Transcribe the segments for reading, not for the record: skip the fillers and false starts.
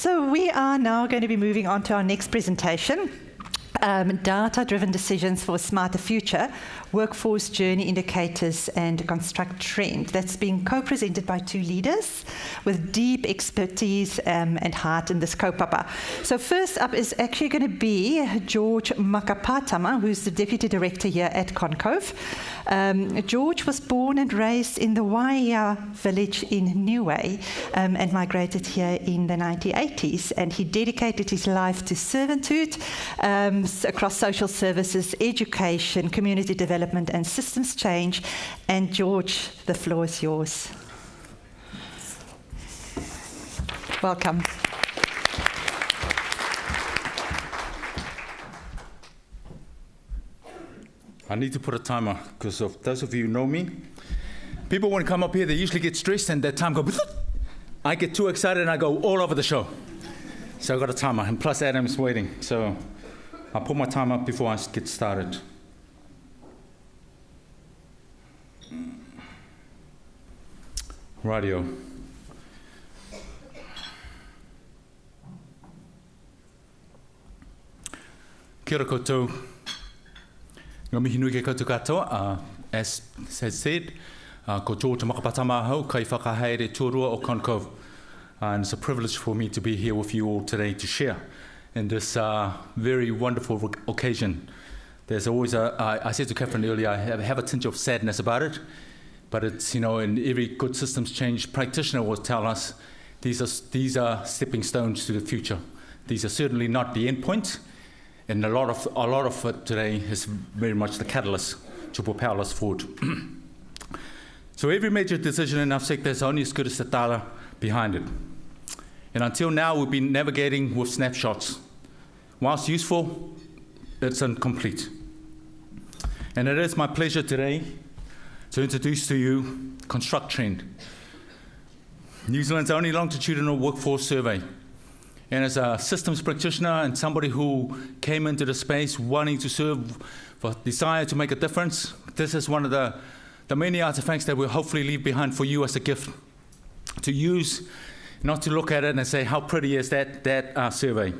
So we are now going to be moving on to our next presentation. Data-driven decisions for a smarter future, workforce journey indicators and ConstrucTrend. That's being co-presented by two leaders with deep expertise and heart in this kaupapa. So first up is actually going to be George Makapatama, who's the Deputy Director here at ConCOVE. George was born and raised in the Waia village in Niue and migrated here in the 1980s, and he dedicated his life to servitude across social services, education, community development and systems change. And George, the floor is yours. Welcome. I need to put a timer, because of those of you who know me, people when come up here, they usually get stressed and their time goes, I get too excited and I go all over the show. So I've got a timer, and plus Adam's waiting. So I'll put my timer up before I get started. Radio. Kia ora koutou. Ngā mihi nui ke koutou katoa. As said, ko George Makapatama hau, kai whakahaere tūrua o ConCOVE. And it's a privilege for me to be here with you all today to share in this very wonderful occasion. There's always I said to Catherine earlier, I have a tinge of sadness about it, but it's, you know, and every good systems change practitioner will tell us these are stepping stones to the future. These are certainly not the end point, and a lot of it today is very much the catalyst to propel us forward. So every major decision in our sector is only as good as the data behind it. And until now, we've been navigating with snapshots. Whilst useful, it's incomplete. And it is my pleasure today to introduce to you ConstrucTrend, New Zealand's only longitudinal workforce survey. And as a systems practitioner and somebody who came into the space wanting to serve, for desire to make a difference, this is one of the many artifacts that we'll hopefully leave behind for you as a gift to use, not to look at it and say, how pretty is that survey.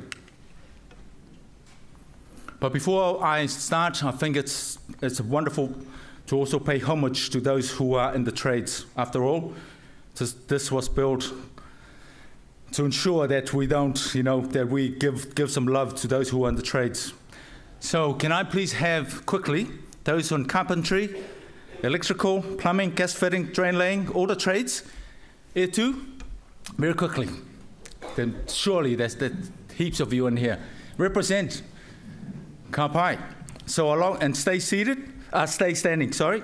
But before I start, I think it's wonderful to also pay homage to those who are in the trades. After all, this was built to ensure that we don't, you know, that we give some love to those who are in the trades. So can I please have quickly those on carpentry, electrical, plumbing, gas fitting, drain laying, all the trades, here too, very quickly. Then surely there's heaps of you in here. Represent. Ka pai. So along and stay standing, sorry.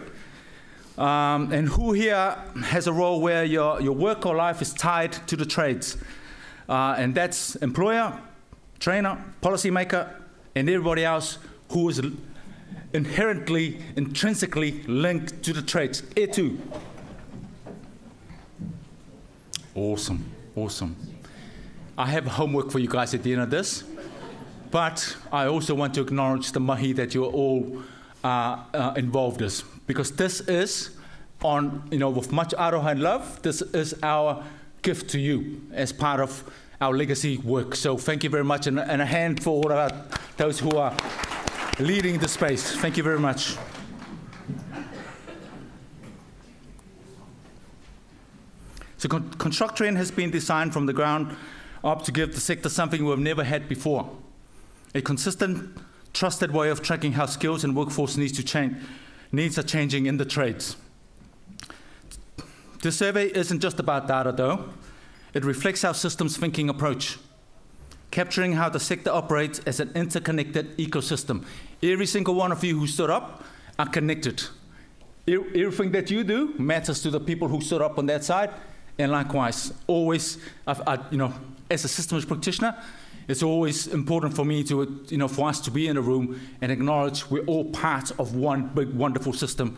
And who here has a role where your work or life is tied to the trades? And that's employer, trainer, policymaker, and everybody else who is intrinsically linked to the trades. Here too. Awesome, awesome. I have homework for you guys at the end of this, but I also want to acknowledge the mahi that you're all involved in, because this is on, you know, with much aroha and love, this is our gift to you as part of our legacy work. So thank you very much, and a hand for all of those who are leading the space. Thank you very much. So ConstrucTrend has been designed from the ground up to give the sector something we've never had before. A consistent, trusted way of tracking how skills and workforce needs are changing in the trades. This survey isn't just about data though. It reflects our systems thinking approach, capturing how the sector operates as an interconnected ecosystem. Every single one of you who stood up are connected. Everything that you do matters to the people who stood up on that side, and likewise, always, you know, as a systems practitioner, it's always important for me to, you know, for us to be in a room and acknowledge we're all part of one big, wonderful system,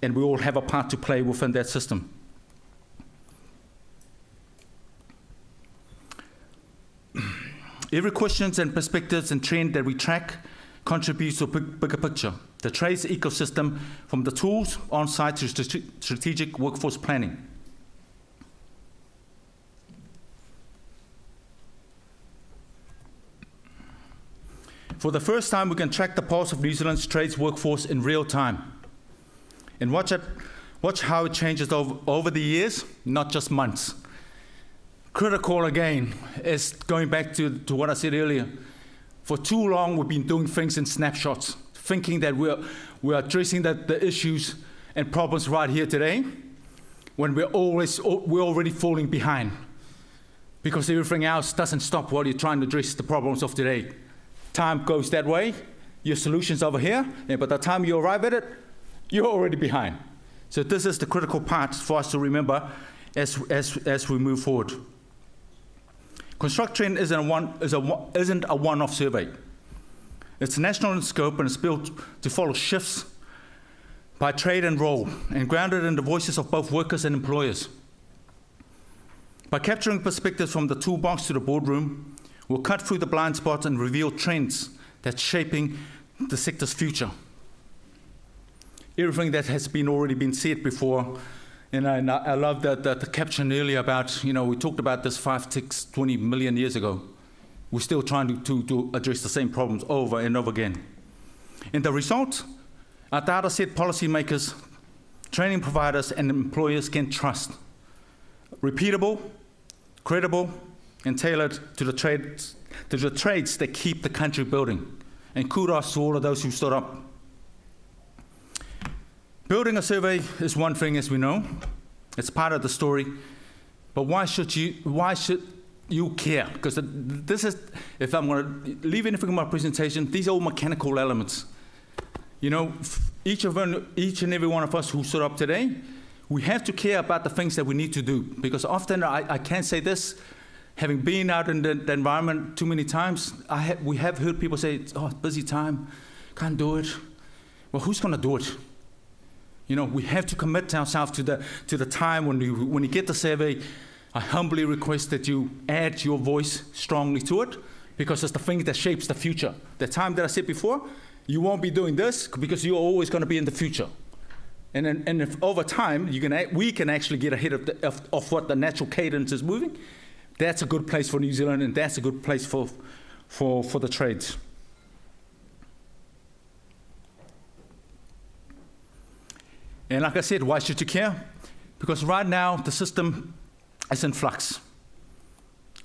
and we all have a part to play within that system. Every questions and perspectives and trend that we track contributes to a bigger picture. The trades ecosystem, from the tools on site to strategic workforce planning. For the first time, we can track the pulse of New Zealand's trades workforce in real time. And watch how it changes over the years, not just months. Critical again is going back to what I said earlier. For too long, we've been doing things in snapshots, thinking that we're addressing the issues and problems right here today, when we're already falling behind. Because everything else doesn't stop while you're trying to address the problems of today. Time goes that way, your solution's over here, and by the time you arrive at it, you're already behind. So this is the critical part for us to remember as we move forward. ConstrucTrend isn't a one-off survey. It's national in scope and it's built to follow shifts by trade and role, and grounded in the voices of both workers and employers. By capturing perspectives from the toolbox to the boardroom, we'll cut through the blind spots and reveal trends that's shaping the sector's future. Everything that has already been said before, and I love the caption earlier about, we talked about this 5, 6, 20 million years ago. We're still trying to address the same problems over and over again. And the result, our data set policymakers, training providers, and employers can trust. Repeatable, credible, and tailored to the trades that keep the country building. And kudos to all of those who stood up. Building a survey is one thing, as we know. It's part of the story. But why should you care? Because this is, if I'm going to leave anything in my presentation, these are all mechanical elements. Each and every one of us who stood up today, we have to care about the things that we need to do. Because often, I can't say this, having been out in the environment too many times, we have heard people say, oh, busy time, can't do it. Well, who's going to do it? We have to commit ourselves to the time when you get the survey. I humbly request that you add your voice strongly to it, because it's the thing that shapes the future. The time that I said before, you won't be doing this because you're always going to be in the future. And if over time we can actually get ahead of what the natural cadence is moving, that's a good place for New Zealand, and that's a good place for the trades. And like I said, why should you care? Because right now the system is in flux.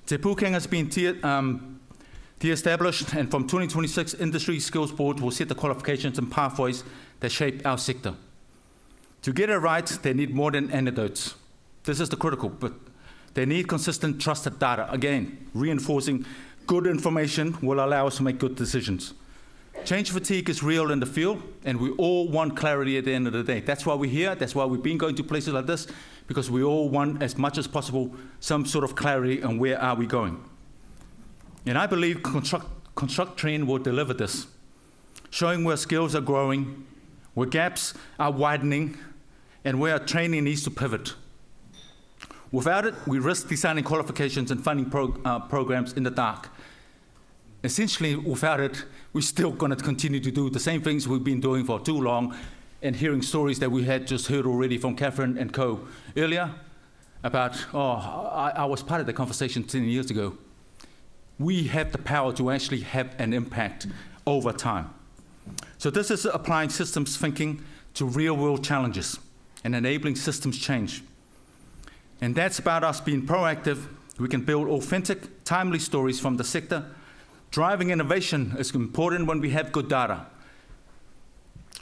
Te Pūkenga has been de-established, and from 2026, Industry Skills Board will set the qualifications and pathways that shape our sector. To get it right, they need more than anecdotes. This is the critical, but they need consistent, trusted data. Again, reinforcing good information will allow us to make good decisions. Change fatigue is real in the field, and we all want clarity at the end of the day. That's why we're here. That's why we've been going to places like this, because we all want, as much as possible, some sort of clarity on where are we going. And I believe ConstrucTrend will deliver this, showing where skills are growing, where gaps are widening, and where training needs to pivot. Without it, we risk designing qualifications and funding programs in the dark. Essentially, without it, we're still going to continue to do the same things we've been doing for too long, and hearing stories that we had just heard already from Catherine and Co. earlier about, I was part of the conversation 10 years ago. We have the power to actually have an impact over time. So this is applying systems thinking to real-world challenges and enabling systems change. And that's about us being proactive. We can build authentic, timely stories from the sector. Driving innovation is important when we have good data,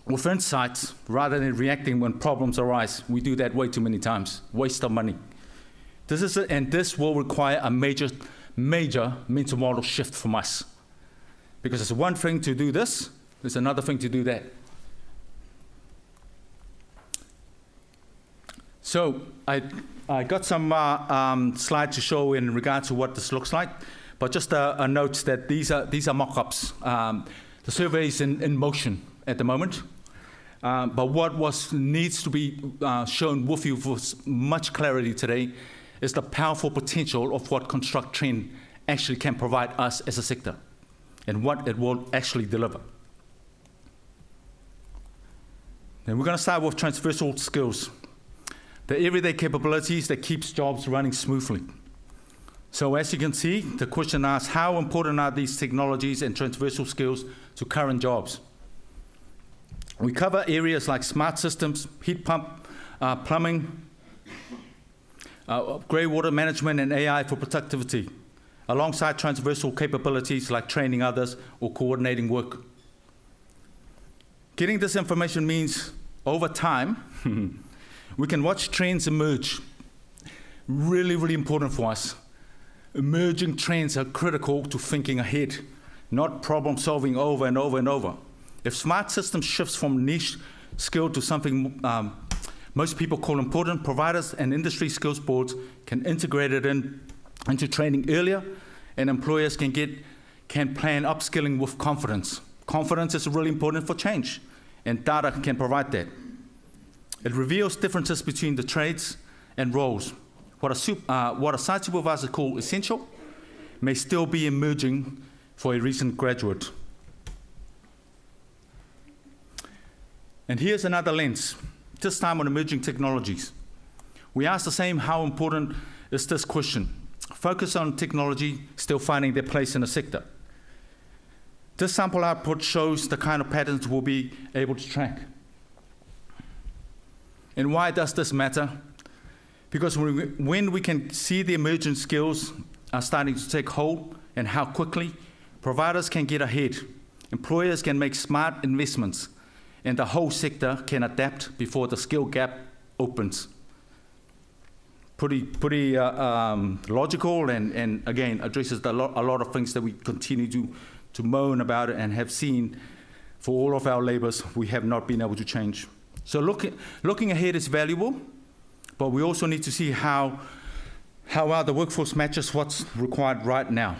with insights, rather than reacting when problems arise. We do that way too many times, waste of money. This will require a major mental model shift from us. Because it's one thing to do this, there's another thing to do that. So I got some slides to show in regard to what this looks like. But just a note that these are mock-ups. The survey is in motion at the moment. But what needs to be shown with you for much clarity today is the powerful potential of what ConstrucTrend actually can provide us as a sector, and what it will actually deliver. And we're going to start with transversal skills, the everyday capabilities that keeps jobs running smoothly. So as you can see, the question asks, how important are these technologies and transversal skills to current jobs? We cover areas like smart systems, heat pump, plumbing, grey water management, and AI for productivity, alongside transversal capabilities like training others or coordinating work. Getting this information means, over time, we can watch trends emerge. Really, really important for us. Emerging trends are critical to thinking ahead, not problem solving over and over and over. If smart systems shifts from niche skill to something most people call important, providers and industry skills boards can integrate it into training earlier, and employers can plan upskilling with confidence. Confidence is really important for change, and data can provide that. It reveals differences between the trades and roles. What a site supervisor calls essential may still be emerging for a recent graduate. And here's another lens, this time on emerging technologies. We ask the same, how important is this question? Focus on technology still finding their place in the sector. This sample output shows the kind of patterns we'll be able to track. And why does this matter? Because when we can see the emergent skills are starting to take hold and how quickly, providers can get ahead, employers can make smart investments, and the whole sector can adapt before the skill gap opens. Pretty logical, and again, addresses a lot of things that we continue to moan about and have seen for all of our labours we have not been able to change. So looking ahead is valuable, but we also need to see how well the workforce matches what's required right now.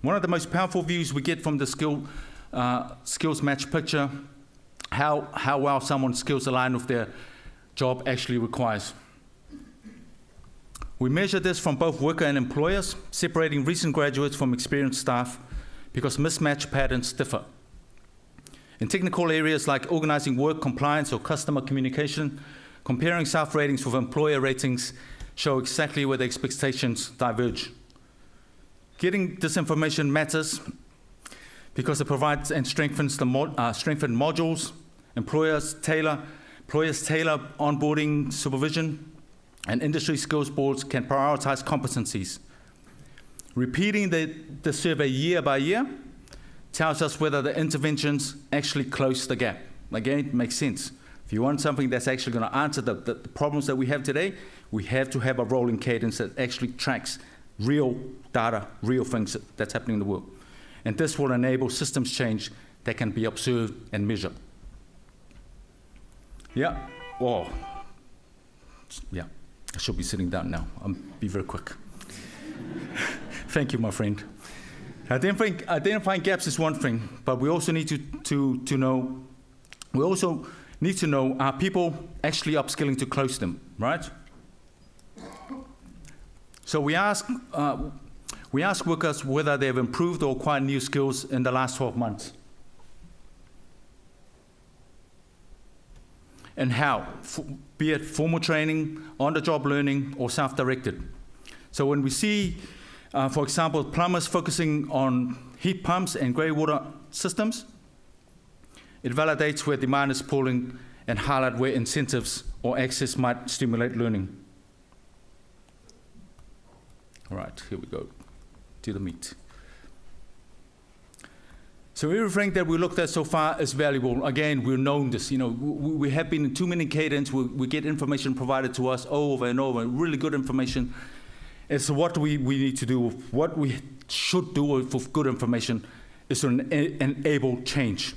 One of the most powerful views we get from the skills match picture, how well someone's skills align with their job actually requires. We measure this from both worker and employers, separating recent graduates from experienced staff, because mismatch patterns differ. In technical areas like organizing work, compliance, or customer communication, comparing staff ratings with employer ratings show exactly where the expectations diverge. Getting this information matters because it provides and strengthens the strengthened modules. Employers tailor onboarding supervision, and industry skills boards can prioritize competencies. Repeating the survey year by year tells us whether the interventions actually close the gap. Again, it makes sense. If you want something that's actually going to answer the problems that we have today, we have to have a rolling cadence that actually tracks real data, real things that's happening in the world. And this will enable systems change that can be observed and measured. Yeah, oh, yeah, I should be sitting down now. I'll be very quick. Thank you, my friend. Identifying gaps is one thing, but we also need to know, are people actually upskilling to close them, right? So we ask workers whether they've improved or acquired new skills in the last 12 months. And how, be it formal training, on-the-job learning, or self-directed. So when we see, for example, plumbers focusing on heat pumps and grey water systems, it validates where demand is pulling and highlight where incentives or access might stimulate learning. All right, here we go, to the meat. So everything that we looked at so far is valuable. Again, we've known this. We have been in too many cadence. We get information provided to us over and over, really good information. And so what we need to do, what we should do with good information is to enable change.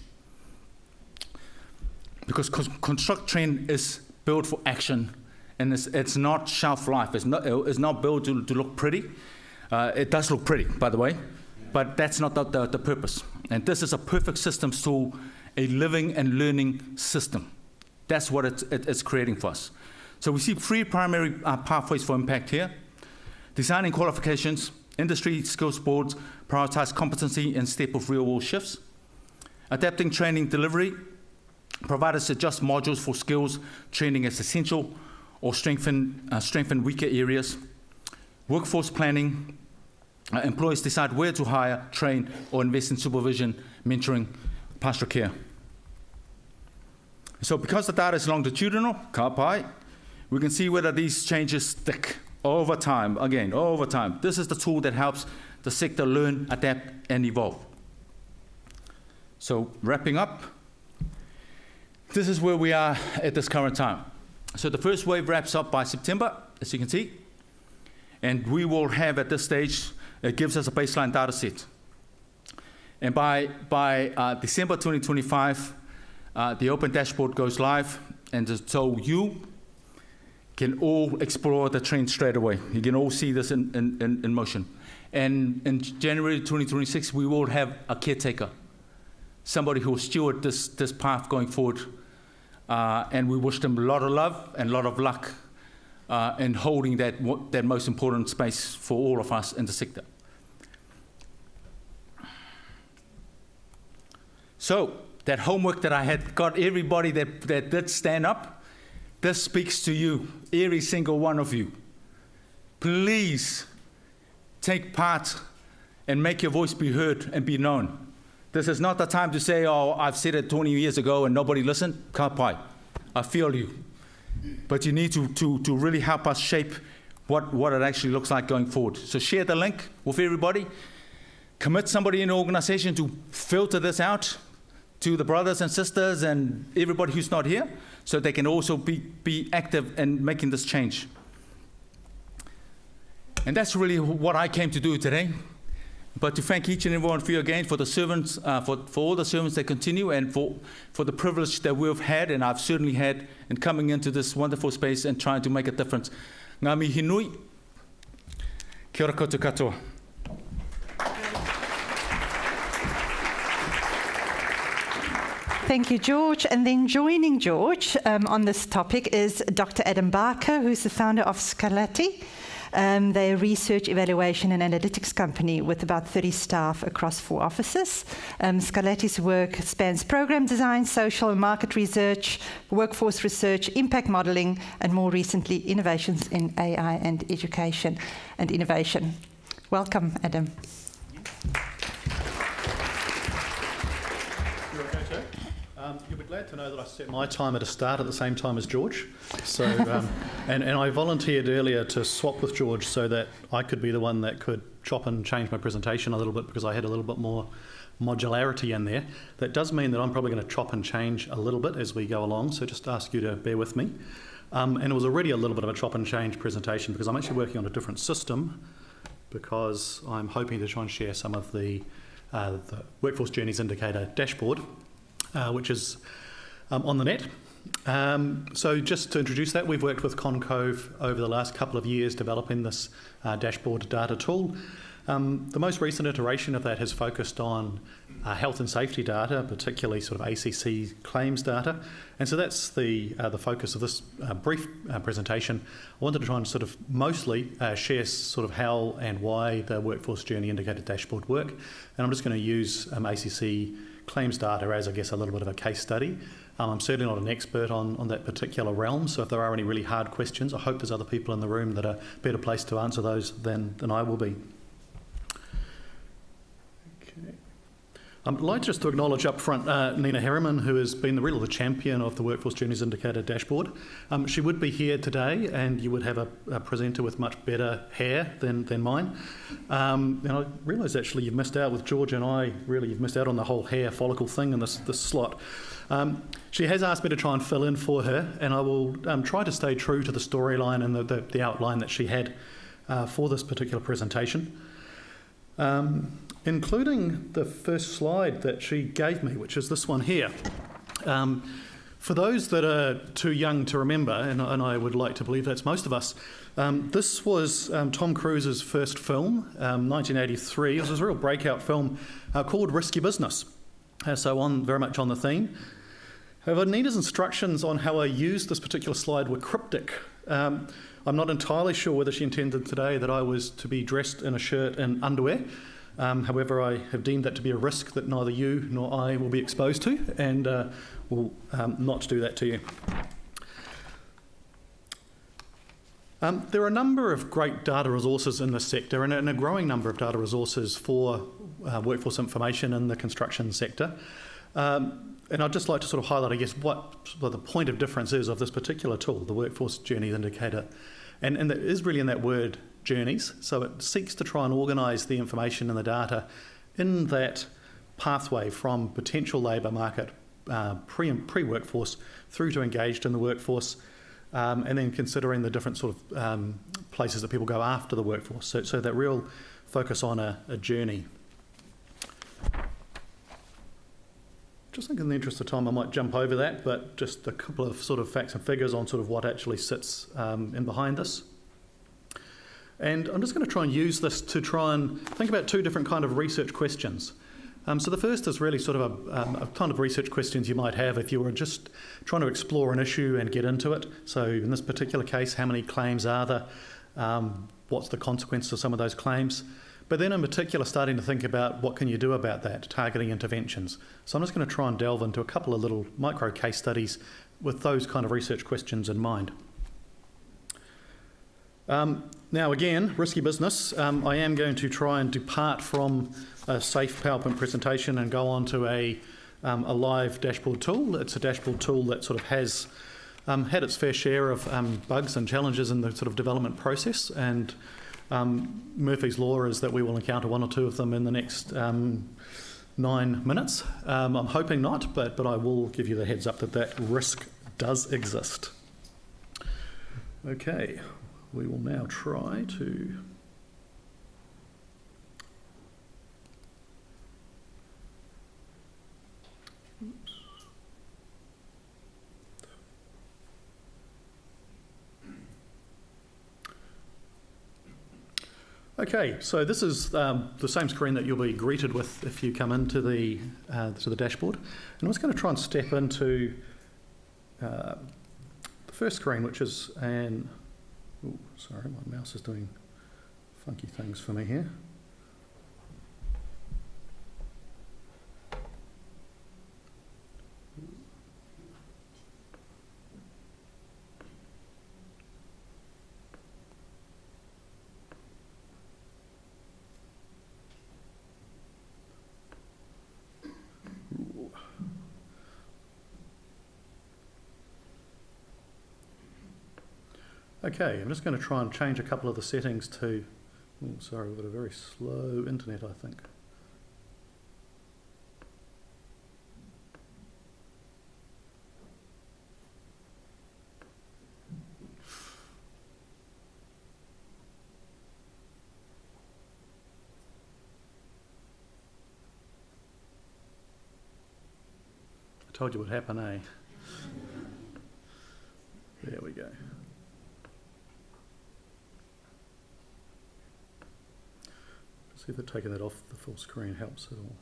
Because ConstrucTrend is built for action, and it's not shelf life. It's not built to look pretty. It does look pretty, by the way, but that's not the purpose. And this is a perfect systems tool, a living and learning system. That's what it's creating for us. So we see three primary pathways for impact here. Designing qualifications, industry skills boards prioritize competency in step with real-world shifts. Adapting training delivery, providers adjust modules for skills training is essential, or strengthen weaker areas. Workforce planning, employers decide where to hire, train, or invest in supervision, mentoring, pastoral care. So because the data is longitudinal, ka pai, we can see whether these changes stick over time, again, over time. This is the tool that helps the sector learn, adapt, and evolve. So wrapping up, this is where we are at this current time. So the first wave wraps up by September, as you can see, and we will have at this stage, it gives us a baseline data set. And by December 2025, the open dashboard goes live, and so you can all explore the trend straight away. You can all see this in motion. And in January 2026, we will have a caretaker, somebody who will steward this path going forward. And we wish them a lot of love and a lot of luck in holding that most important space for all of us in the sector. So that homework that I had got everybody that did stand up, this speaks to you, every single one of you. Please take part and make your voice be heard and be known. This is not the time to say, oh, I've said it 20 years ago and nobody listened. Ka pai. I feel you. But you need to really help us shape what it actually looks like going forward. So share the link with everybody. Commit somebody in the organization to filter this out to the brothers and sisters and everybody who's not here, so they can also be active in making this change. And that's really what I came to do today. But to thank each and every one of you again for the servants, for all the servants that continue, and for the privilege that we've had, and I've certainly had, in coming into this wonderful space and trying to make a difference. Ngā mihi nui, kia ora koutou katoa. Thank you, George. And then joining George on this topic is Dr. Adam Barker, who's the founder of Scarlatti. They're a research, evaluation and analytics company with about 30 staff across 4 offices. Scarlatti's work spans program design, social and market research, workforce research, impact modeling, and more recently, innovations in AI and education and innovation. Welcome, Adam. You'll be glad to know that I set my timer to start at the same time as George. So, and I volunteered earlier to swap with George so that I could be the one that could chop and change my presentation a little bit, because I had a little bit more modularity in there. That does mean that I'm probably going to chop and change a little bit as we go along, so just ask you to bear with me. And it was already a little bit of a chop and change presentation because I'm actually working on a different system, because I'm hoping to try and share some of the Workforce Journeys Indicator dashboard, which is on the net. So just to introduce that, we've worked with ConCOVE over the last couple of years developing this dashboard data tool. The most recent iteration of that has focused on health and safety data, particularly sort of ACC claims data. And so that's the focus of this brief presentation. I wanted to try and sort of mostly share sort of how and why the Workforce Journey Indicator dashboard work. And I'm just going to use ACC claims data as, I guess, a little bit of a case study. I'm certainly not an expert on that particular realm, so if there are any really hard questions, I hope there's other people in the room that are better placed to answer those than I will be. Okay. I'd like just to acknowledge up front Nina Harriman, who has been really the champion of the Workforce Journeys Indicator dashboard. She would be here today, and you would have a presenter with much better hair than mine. And I realise actually you've missed out with George and I. Really, you've missed out on the whole hair follicle thing in this slot. She has asked me to try and fill in for her, and I will try to stay true to the storyline and the outline that she had for this particular presentation. Including the first slide that she gave me, which is this one here. For those that are too young to remember, and I would like to believe that's most of us, this was Tom Cruise's first film, 1983. It was a real breakout film called Risky Business, so very much on the theme. However, Nina's instructions on how I used this particular slide were cryptic. I'm not entirely sure whether she intended today that I was to be dressed in a shirt and underwear. However, I have deemed that to be a risk that neither you nor I will be exposed to, and will not do that to you. There are a number of great data resources in this sector and a growing number of data resources for workforce information in the construction sector. And I'd just like to sort of highlight, I guess, what the point of difference is of this particular tool, the Workforce Journey Indicator. And that is really in that word, journeys. So it seeks to try and organise the information and the data in that pathway from potential labour market, pre-workforce, through to engaged in the workforce, and then considering the different sort of places that people go after the workforce. So that real focus on a journey. Just think in the interest of time I might jump over that, but just a couple of sort of facts and figures on sort of what actually sits in behind this. And I'm just going to try and use this to try and think about two different kind of research questions. So the first is really sort of a kind of research questions you might have if you were just trying to explore an issue and get into it. So in this particular case, how many claims are there? What's the consequence of some of those claims? But then in particular, starting to think about what can you do about that, targeting interventions. So I'm just going to try and delve into a couple of little micro case studies with those kind of research questions in mind. Now again, risky business. I am going to try and depart from a safe PowerPoint presentation and go on to a live dashboard tool. It's a dashboard tool that sort of has had its fair share of bugs and challenges in the sort of development process, and Murphy's Law is that we will encounter one or two of them in the next 9 minutes. I'm hoping not, but I will give you the heads up that risk does exist. Okay, we will now try to... Okay, so this is the same screen that you'll be greeted with if you come into the dashboard. And I'm just going to try and step into the first screen, which is an... Oh, sorry, my mouse is doing funky things for me here. Okay, I'm just going to try and change a couple of the settings to... Oh, sorry, we've got a very slow internet, I think. I told you what happened, eh? There we go. See if taking that off the full screen helps at all.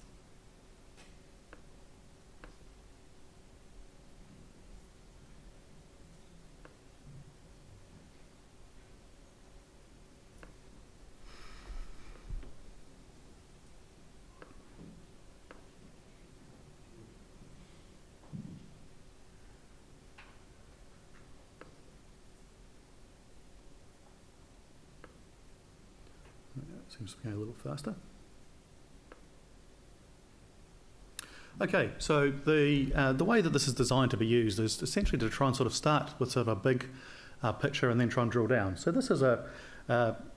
Seems to be going a little faster. Okay, so the way that this is designed to be used is essentially to try and sort of start with sort of a big picture and then try and drill down. So this is a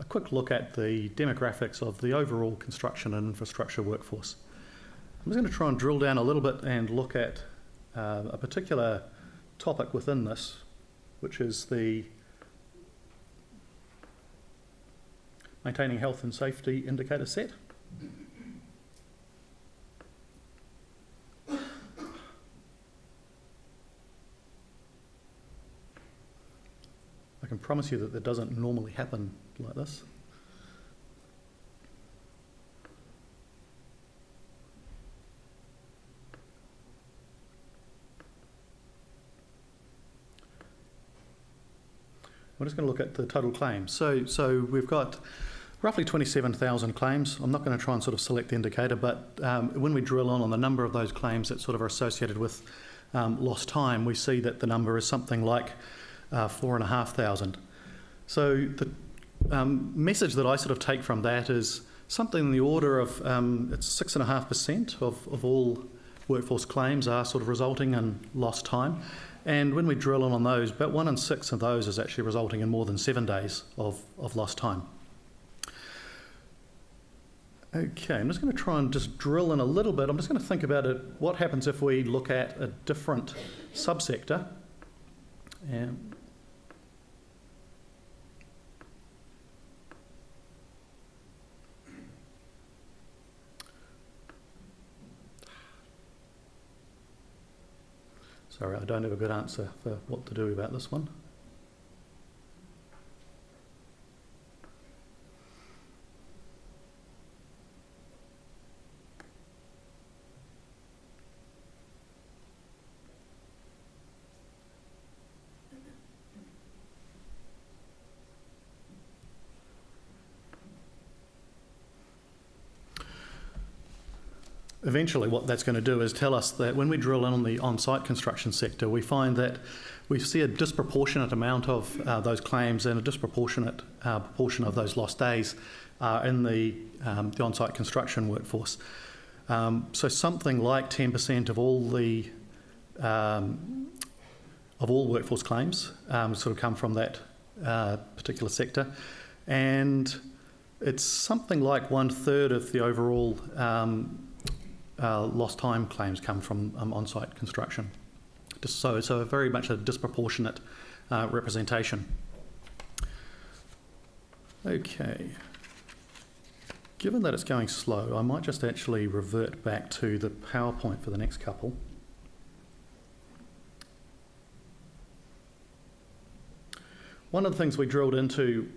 quick look at the demographics of the overall construction and infrastructure workforce. I'm just going to try and drill down a little bit and look at a particular topic within this, which is the maintaining health and safety indicator set. I can promise you that that doesn't normally happen like this. We're just going to look at the total claims. So we've got roughly 27,000 claims. I'm not going to try and sort of select the indicator, but when we drill on the number of those claims that sort of are associated with lost time, we see that the number is something like 4,500. So the message that I sort of take from that is something in the order of it's 6.5% of all workforce claims are sort of resulting in lost time. And when we drill in on those, about 1 in 6 of those is actually resulting in more than 7 days of lost time. Okay, I'm just going to try and just drill in a little bit. I'm just going to think about it. What happens if we look at a different subsector? Sorry, I don't have a good answer for what to do about this one. Eventually what that's going to do is tell us that when we drill in on the on-site construction sector, we find that we see a disproportionate amount of those claims and a disproportionate proportion of those lost days in the on-site construction workforce. So something like 10% of all the workforce claims sort of come from that particular sector, and it's something like 1/3 of the overall lost time claims come from on-site construction. So very much a disproportionate representation. Okay. Given that it's going slow, I might just actually revert back to the PowerPoint for the next couple. One of the things we drilled into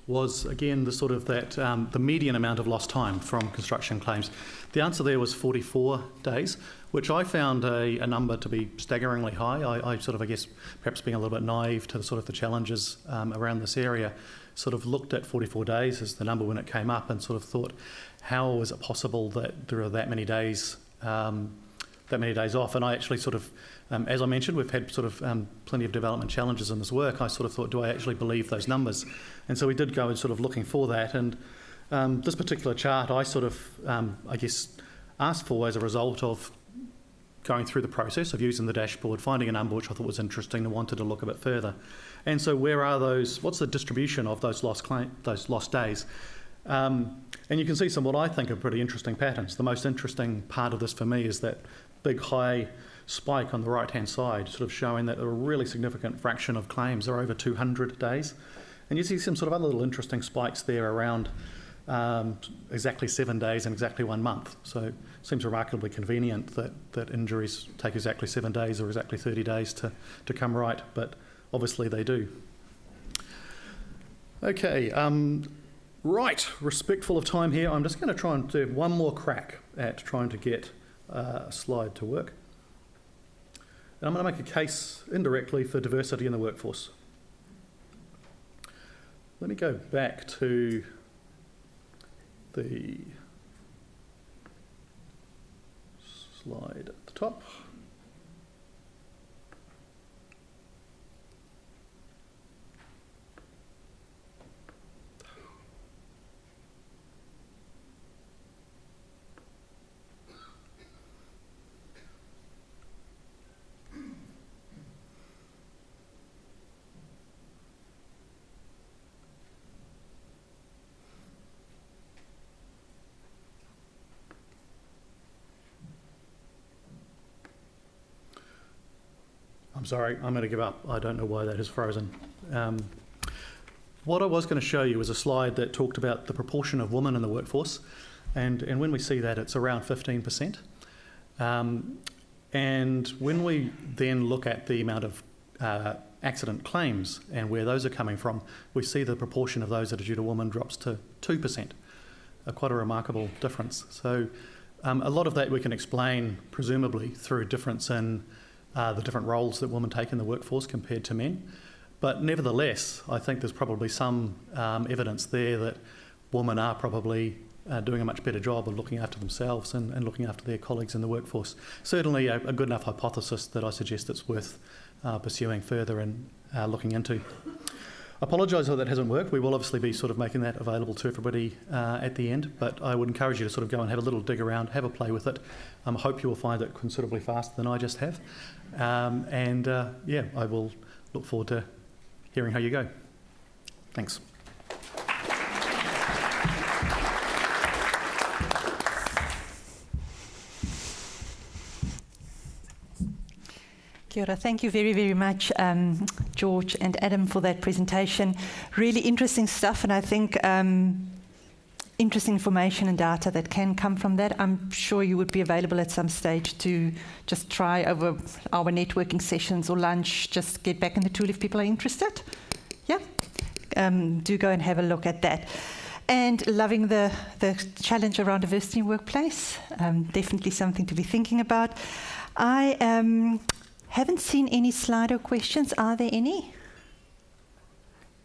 was, again, the sort of that the median amount of lost time from construction claims. The answer there was 44 days, which I found a number to be staggeringly high. I sort of, I guess, perhaps being a little bit naive to the sort of the challenges around this area, sort of looked at 44 days as the number when it came up and sort of thought, how is it possible that there are that many days off? And I actually sort of, as I mentioned, we've had sort of plenty of development challenges in this work. I sort of thought, do I actually believe those numbers? And so we did go and sort of looking for that. And this particular chart I sort of, I guess, asked for as a result of going through the process of using the dashboard, finding a number which I thought was interesting and wanted to look a bit further. And so where are those, what's the distribution of those lost days? And you can see some what I think are pretty interesting patterns. The most interesting part of this for me is that big high spike on the right-hand side, sort of showing that a really significant fraction of claims are over 200 days. And you see some sort of other little interesting spikes there around exactly 7 days and exactly 1 month. So it seems remarkably convenient that injuries take exactly 7 days or exactly 30 days to come right, but obviously they do. Okay, right, respectful of time here, I'm just going to try and do one more crack at trying to get a slide to work. And I'm going to make a case indirectly for diversity in the workforce. Let me go back to the slide at the top. I'm sorry, I'm going to give up. I don't know why that is frozen. What I was going to show you was a slide that talked about the proportion of women in the workforce, and when we see that, it's around 15%. And when we then look at the amount of accident claims and where those are coming from, we see the proportion of those that are due to women drops to 2%. Quite a remarkable difference. So a lot of that we can explain, presumably, through a difference in the different roles that women take in the workforce compared to men. But nevertheless, I think there's probably some evidence there that women are probably doing a much better job of looking after themselves and looking after their colleagues in the workforce. Certainly a good enough hypothesis that I suggest it's worth pursuing further and looking into. Apologise that hasn't worked. We will obviously be sort of making that available to everybody at the end, but I would encourage you to sort of go and have a little dig around, have a play with it. I hope you will find it considerably faster than I just have. Yeah, I will look forward to hearing how you go. Thanks. Kia ora. Thank you very, very much, George and Adam, for that presentation. Really interesting stuff, and I think interesting information and data that can come from that. I'm sure you would be available at some stage to just try over our networking sessions or lunch, just get back in the tool if people are interested. Yeah, do go and have a look at that. And loving the challenge around diversity in workplace, definitely something to be thinking about. I haven't seen any Slido questions. Are there any?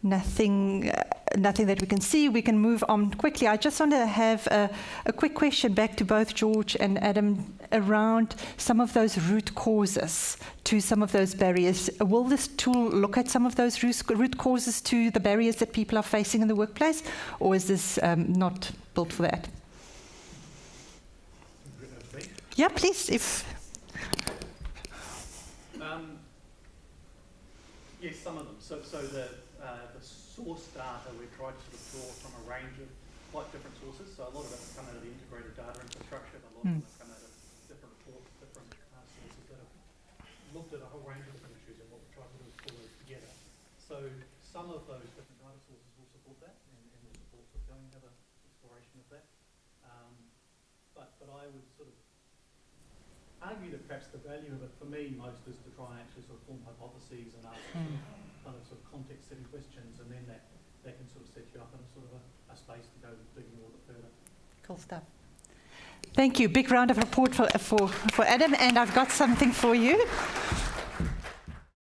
Nothing that we can see. We can move on quickly. I just want to have a quick question back to both George and Adam around some of those root causes to some of those barriers. Will this tool look at some of those root causes to the barriers that people are facing in the workplace, or is this not built for that? Yeah, please. Yes, some of them. So the source data we've tried to sort of draw from a range of quite different sources. So a lot of it has come out of the integrated data infrastructure, but a lot of it has come out of different reports, different sources that have looked at a whole range of different issues, and what we've tried to do is pull those together. So some of those different data sources will support that, and will support sort of going and have an exploration of that. But I would sort of argue that perhaps the value of it for me most is to try and actually sort of form hypotheses and ask kind of sort of context-setting questions, and then that can sort of set you up in a sort of a space to go digging a little bit further. Cool stuff. Thank you. Big round of applause for Adam, and I've got something for you.